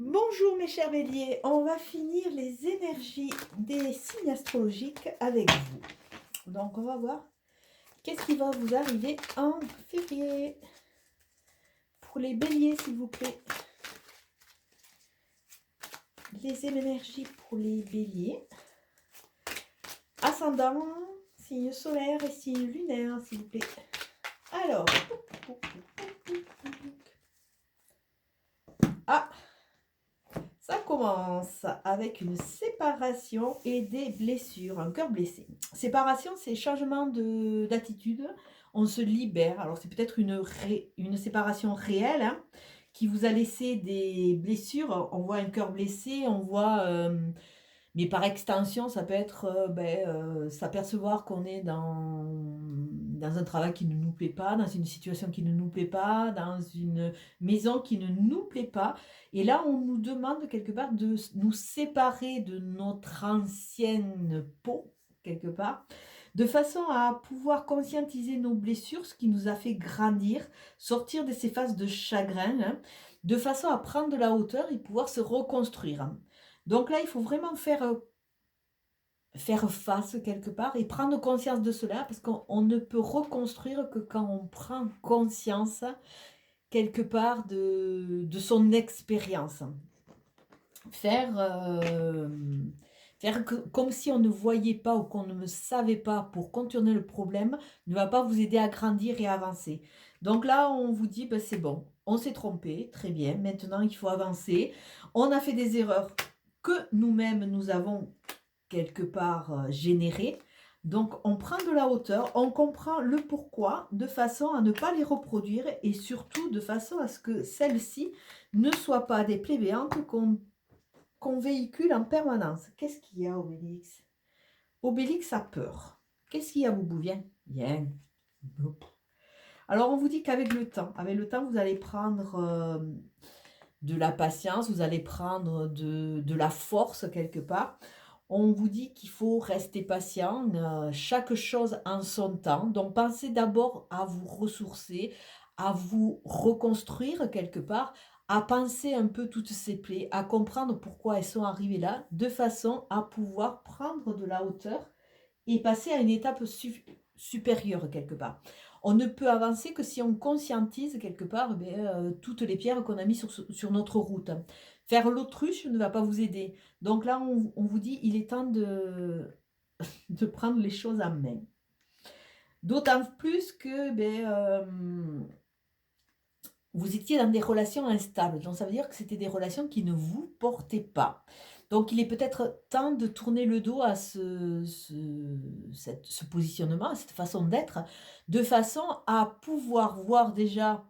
Bonjour mes chers béliers, on va finir les énergies des signes astrologiques avec vous. Donc on va voir qu'est-ce qui va vous arriver en février. Pour les béliers s'il vous plaît. Les énergies pour les béliers. Ascendant, signe solaire et signe lunaire s'il vous plaît. Alors. Ah, ça commence avec une séparation et des blessures, un cœur blessé. Séparation, c'est changement d'attitude, on se libère. Alors c'est peut-être une séparation réelle hein, qui vous a laissé des blessures. On voit un cœur blessé, on voit... mais par extension, ça peut être s'apercevoir qu'on est dans un travail qui ne nous plaît pas, dans une situation qui ne nous plaît pas, dans une maison qui ne nous plaît pas. Et là, on nous demande quelque part de nous séparer de notre ancienne peau, quelque part, de façon à pouvoir conscientiser nos blessures, ce qui nous a fait grandir, sortir de ces phases de chagrin, hein, de façon à prendre de la hauteur et pouvoir se reconstruire. Donc là, il faut vraiment faire face quelque part et prendre conscience de cela parce qu'on ne peut reconstruire que quand on prend conscience quelque part de son expérience. Faire comme si on ne voyait pas ou qu'on ne savait pas pour contourner le problème ne va pas vous aider à grandir et à avancer. Donc là, on vous dit, ben, c'est bon, on s'est trompé, très bien, maintenant il faut avancer. On a fait des erreurs que nous-mêmes nous avons quelque part générées. Donc on prend de la hauteur, on comprend le pourquoi de façon à ne pas les reproduire et surtout de façon à ce que celles-ci ne soient pas des plaies béantes qu'on véhicule en permanence. Qu'est-ce qu'il y a, Obélix? Obélix a peur. Qu'est-ce qu'il y a, Boubou? Viens. Viens. Alors, on vous dit qu'avec le temps, vous allez prendre de la patience, vous allez prendre de la force quelque part. On vous dit qu'il faut rester patient, chaque chose en son temps. Donc, pensez d'abord à vous ressourcer, à vous reconstruire quelque part, à penser un peu toutes ces plaies, à comprendre pourquoi elles sont arrivées là, de façon à pouvoir prendre de la hauteur et passer à une étape supérieure quelque part. On ne peut avancer que si on conscientise quelque part toutes les pierres qu'on a mises sur notre route. Faire l'autruche ne va pas vous aider. Donc là, on vous dit, il est temps de prendre les choses en main. D'autant plus que vous étiez dans des relations instables. Donc ça veut dire que c'était des relations qui ne vous portaient pas. Donc il est peut-être temps de tourner le dos à ce positionnement, à cette façon d'être, de façon à pouvoir voir déjà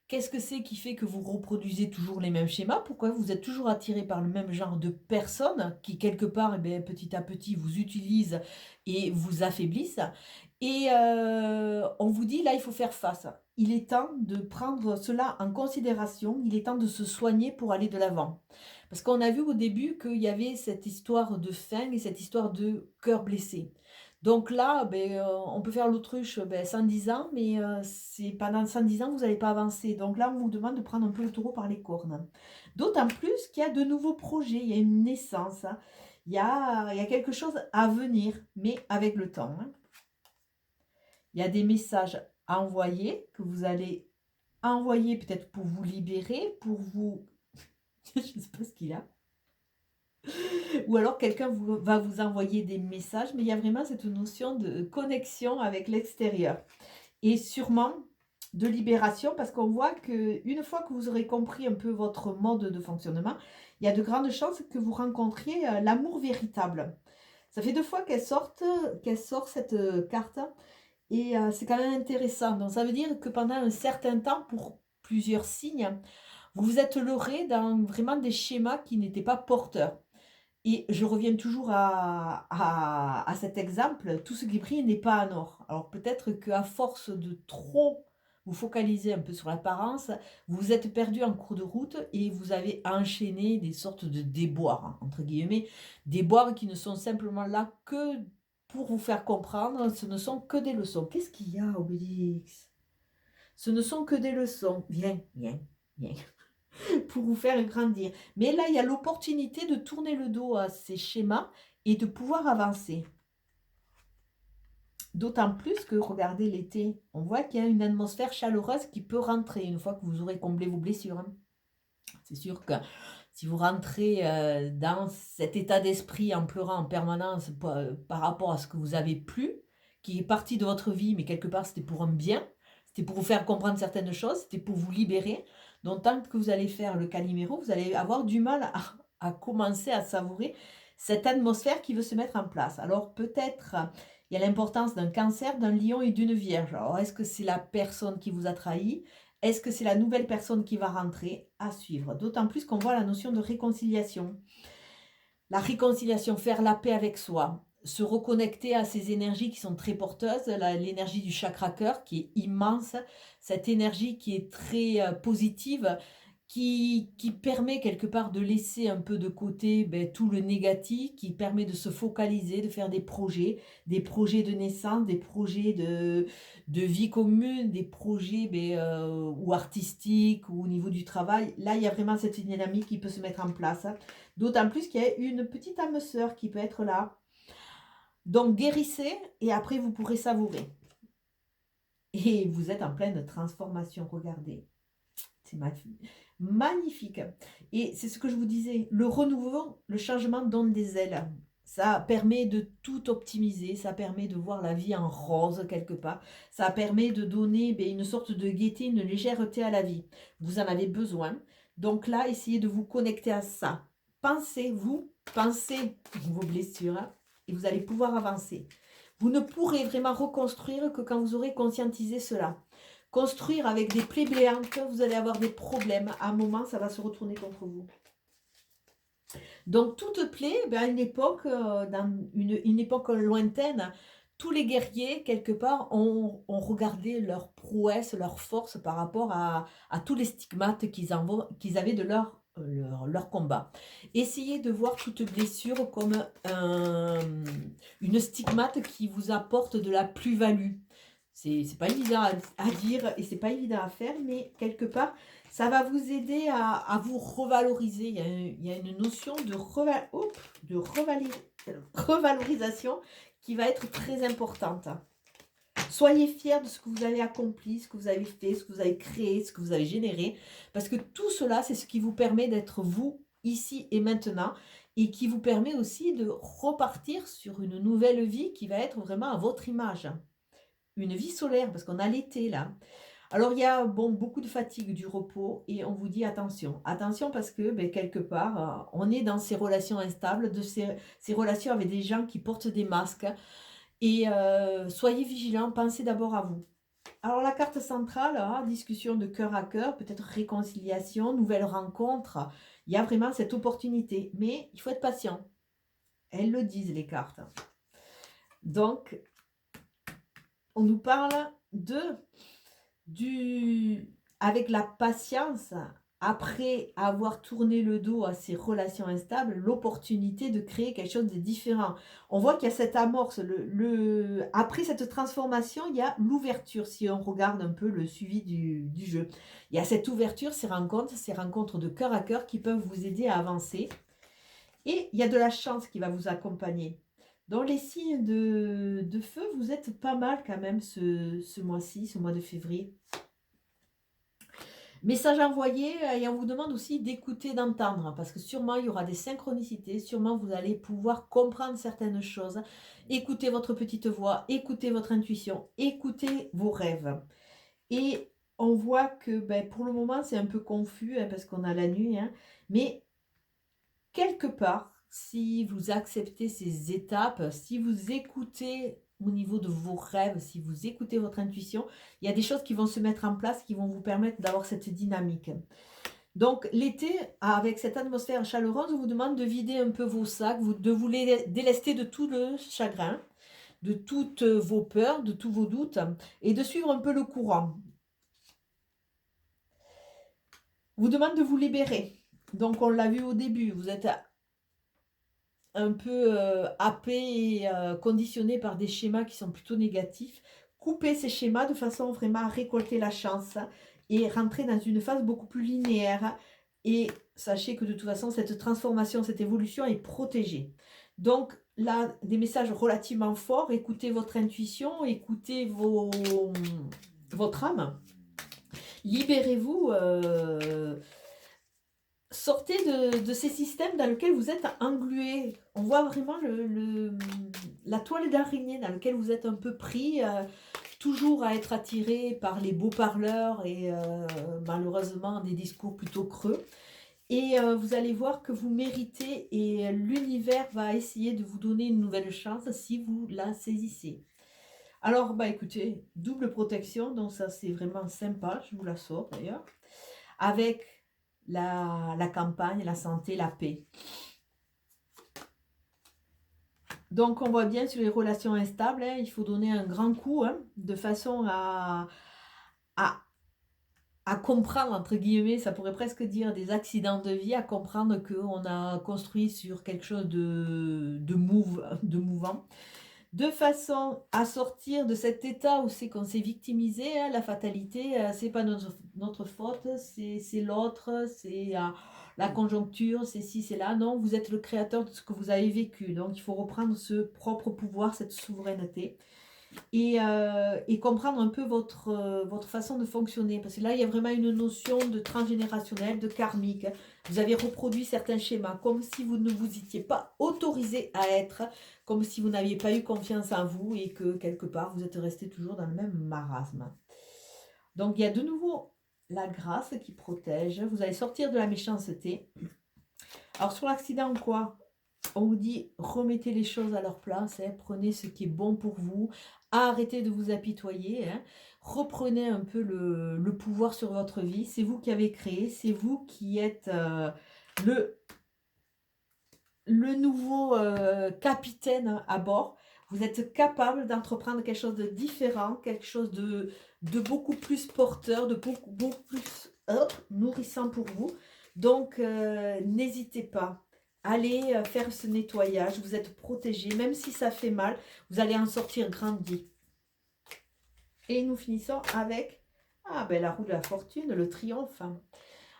qu'est-ce que c'est qui fait que vous reproduisez toujours les mêmes schémas, pourquoi vous êtes toujours attiré par le même genre de personnes qui, quelque part, petit à petit, vous utilisent et vous affaiblissent. Et on vous dit, là, il faut faire face. Il est temps de prendre cela en considération. Il est temps de se soigner pour aller de l'avant. Parce qu'on a vu au début qu'il y avait cette histoire de faim et cette histoire de cœur blessé. Donc là, on peut faire l'autruche 110 ans, mais c'est pendant 110 ans, vous n'allez pas avancer. Donc là, on vous demande de prendre un peu le taureau par les cornes. D'autant plus qu'il y a de nouveaux projets, il y a une naissance, hein. Il y a quelque chose à venir, mais avec le temps, hein. Il y a des messages à envoyer, que vous allez envoyer peut-être pour vous libérer, pour vous... Je ne sais pas ce qu'il a. Ou alors quelqu'un va vous envoyer des messages, mais il y a vraiment cette notion de connexion avec l'extérieur. Et sûrement de libération, parce qu'on voit qu'une fois que vous aurez compris un peu votre mode de fonctionnement, il y a de grandes chances que vous rencontriez l'amour véritable. Ça fait 2 fois qu'elle sort cette carte. Et c'est quand même intéressant. Donc ça veut dire que pendant un certain temps, pour plusieurs signes, vous vous êtes leurré dans vraiment des schémas qui n'étaient pas porteurs. Et je reviens toujours à cet exemple, tout ce qui brille n'est pas un or. Alors peut-être qu'à force de trop vous focaliser un peu sur l'apparence, vous vous êtes perdu en cours de route et vous avez enchaîné des sortes de déboires, hein, entre guillemets, déboires qui ne sont simplement là que pour vous faire comprendre, ce ne sont que des leçons. Qu'est-ce qu'il y a, Obélix? Ce ne sont que des leçons. Viens, viens, viens. pour vous faire grandir. Mais là, il y a l'opportunité de tourner le dos à ces schémas et de pouvoir avancer. D'autant plus que, regardez l'été, on voit qu'il y a une atmosphère chaleureuse qui peut rentrer une fois que vous aurez comblé vos blessures, hein. C'est sûr que si vous rentrez dans cet état d'esprit en pleurant en permanence par rapport à ce que vous avez plus, qui est partie de votre vie, mais quelque part c'était pour un bien, c'était pour vous faire comprendre certaines choses, c'était pour vous libérer. Donc tant que vous allez faire le Calimero, vous allez avoir du mal à commencer à savourer cette atmosphère qui veut se mettre en place. Alors peut-être il y a l'importance d'un Cancer, d'un Lion et d'une Vierge. Alors est-ce que c'est la personne qui vous a trahi? Est-ce que c'est la nouvelle personne qui va rentrer? À suivre. D'autant plus qu'on voit la notion de réconciliation. La réconciliation, faire la paix avec soi, se reconnecter à ces énergies qui sont très porteuses, l'énergie du chakra cœur qui est immense, cette énergie qui est très positive, qui permet quelque part de laisser un peu de côté tout le négatif, qui permet de se focaliser, de faire des projets de naissance, des projets de vie commune, des projets ou artistiques ou au niveau du travail. Là, il y a vraiment cette dynamique qui peut se mettre en place. D'autant plus qu'il y a une petite âme sœur qui peut être là. Donc, guérissez et après, vous pourrez savourer. Et vous êtes en pleine transformation, regardez. C'est magnifique. Et c'est ce que je vous disais, le renouveau, le changement donne des ailes. Ça permet de tout optimiser, ça permet de voir la vie en rose quelque part. Ça permet de donner une sorte de gaieté, une légèreté à la vie. Vous en avez besoin. Donc là, essayez de vous connecter à ça. Pensez vos blessures hein, et vous allez pouvoir avancer. Vous ne pourrez vraiment reconstruire que quand vous aurez conscientisé cela. Construire avec des plaies béantes, vous allez avoir des problèmes. À un moment, ça va se retourner contre vous. Donc, toute plaie, à une époque, dans une époque lointaine, tous les guerriers, quelque part, ont regardé leur prouesse, leur force par rapport à tous les stigmates qu'ils avaient de leur combat. Essayez de voir toute blessure comme une stigmate qui vous apporte de la plus-value. C'est pas évident à dire et c'est pas évident à faire, mais quelque part, ça va vous aider à vous revaloriser. Il y a une notion de revalorisation qui va être très importante. Soyez fiers de ce que vous avez accompli, ce que vous avez fait, ce que vous avez créé, ce que vous avez généré, parce que tout cela, c'est ce qui vous permet d'être vous, ici et maintenant, et qui vous permet aussi de repartir sur une nouvelle vie qui va être vraiment à votre image. Une vie solaire, parce qu'on a l'été là. Alors il y a beaucoup de fatigue, du repos, et on vous dit attention. Attention parce que quelque part, on est dans ces relations instables, ces relations avec des gens qui portent des masques. Et soyez vigilants, pensez d'abord à vous. Alors la carte centrale, discussion de cœur à cœur, peut-être réconciliation, nouvelle rencontre. Il y a vraiment cette opportunité, mais il faut être patient. Elles le disent les cartes. Donc, on nous parle avec la patience, après avoir tourné le dos à ces relations instables, l'opportunité de créer quelque chose de différent. On voit qu'il y a cette amorce. Après cette transformation, il y a l'ouverture, si on regarde un peu le suivi du jeu. Il y a cette ouverture, ces rencontres de cœur à cœur qui peuvent vous aider à avancer. Et il y a de la chance qui va vous accompagner. Dans les signes de feu, vous êtes pas mal quand même ce mois-ci, ce mois de février. Message envoyé et on vous demande aussi d'écouter, d'entendre, parce que sûrement il y aura des synchronicités, sûrement vous allez pouvoir comprendre certaines choses. Écoutez votre petite voix, écoutez votre intuition, écoutez vos rêves. Et on voit que pour le moment c'est un peu confus parce qu'on a la nuit, mais quelque part, si vous acceptez ces étapes, si vous écoutez au niveau de vos rêves, si vous écoutez votre intuition, il y a des choses qui vont se mettre en place qui vont vous permettre d'avoir cette dynamique. Donc l'été, avec cette atmosphère chaleureuse, on vous demande de vider un peu vos sacs, de vous délester de tout le chagrin, de toutes vos peurs, de tous vos doutes, et de suivre un peu le courant. On vous demande de vous libérer. Donc on l'a vu au début, vous êtes un peu happé et conditionné par des schémas qui sont plutôt négatifs. Coupez ces schémas de façon vraiment à récolter la chance et rentrer dans une phase beaucoup plus linéaire et sachez que de toute façon, cette transformation, cette évolution est protégée. Donc là, des messages relativement forts, écoutez votre intuition, écoutez votre âme, libérez-vous, sortez de ces systèmes dans lesquels vous êtes englués. On voit vraiment la toile d'araignée dans laquelle vous êtes un peu pris, toujours à être attiré par les beaux parleurs et malheureusement des discours plutôt creux. Et vous allez voir que vous méritez et l'univers va essayer de vous donner une nouvelle chance si vous la saisissez. Alors, bah écoutez, double protection, donc ça c'est vraiment sympa, je vous la sors d'ailleurs, avec la campagne, la santé, la paix. Donc on voit bien sur les relations instables, hein, il faut donner un grand coup, hein, de façon à comprendre, entre guillemets, ça pourrait presque dire des accidents de vie, à comprendre qu'on a construit sur quelque chose de mouvant, de façon à sortir de cet état où c'est qu'on s'est victimisé, hein, la fatalité, c'est pas notre faute, c'est l'autre, c'est la conjoncture, c'est ci, c'est là. Non, vous êtes le créateur de ce que vous avez vécu. Donc il faut reprendre ce propre pouvoir, cette souveraineté et comprendre un peu votre façon de fonctionner. Parce que là, il y a vraiment une notion de transgénérationnel, de karmique. Vous avez reproduit certains schémas, comme si vous ne vous étiez pas autorisé à être, comme si vous n'aviez pas eu confiance en vous et que quelque part, vous êtes resté toujours dans le même marasme. Donc, il y a de nouveau la grâce qui protège. Vous allez sortir de la méchanceté. Alors, sur l'accident, quoi? On vous dit, remettez les choses à leur place, hein, prenez ce qui est bon pour vous, arrêtez de vous apitoyer, hein, reprenez un peu le pouvoir sur votre vie, c'est vous qui avez créé, c'est vous qui êtes le nouveau capitaine à bord. Vous êtes capable d'entreprendre quelque chose de différent, quelque chose de beaucoup plus porteur, de beaucoup plus nourrissant pour vous. Donc, n'hésitez pas. Allez faire ce nettoyage, vous êtes protégé, même si ça fait mal, vous allez en sortir grandi. Et nous finissons avec la roue de la fortune, le triomphe.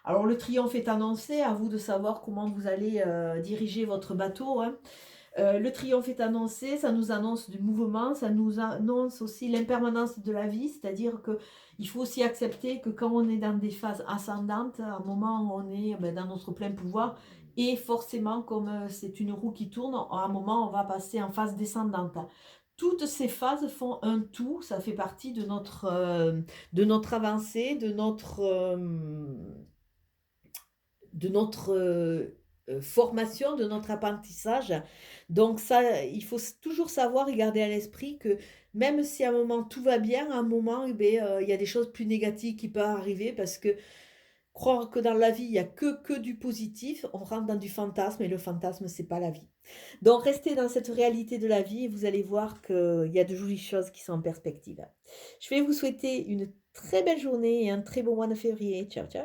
Alors le triomphe est annoncé, à vous de savoir comment vous allez diriger votre bateau, hein. Le triomphe est annoncé, ça nous annonce du mouvement, ça nous annonce aussi l'impermanence de la vie, c'est-à-dire que il faut aussi accepter que quand on est dans des phases ascendantes, à un moment on est dans notre plein pouvoir, et forcément comme c'est une roue qui tourne, à un moment on va passer en phase descendante. Toutes ces phases font un tout, ça fait partie de notre avancée, de notre formation, de notre apprentissage. Donc ça, il faut toujours savoir et garder à l'esprit que même si à un moment tout va bien, à un moment, il y a des choses plus négatives qui peuvent arriver parce que croire que dans la vie, il n'y a que du positif, on rentre dans du fantasme et le fantasme, c'est pas la vie. Donc restez dans cette réalité de la vie et vous allez voir qu'il y a de jolies choses qui sont en perspective. Je vais vous souhaiter une très belle journée et un très bon mois de février. Ciao, ciao.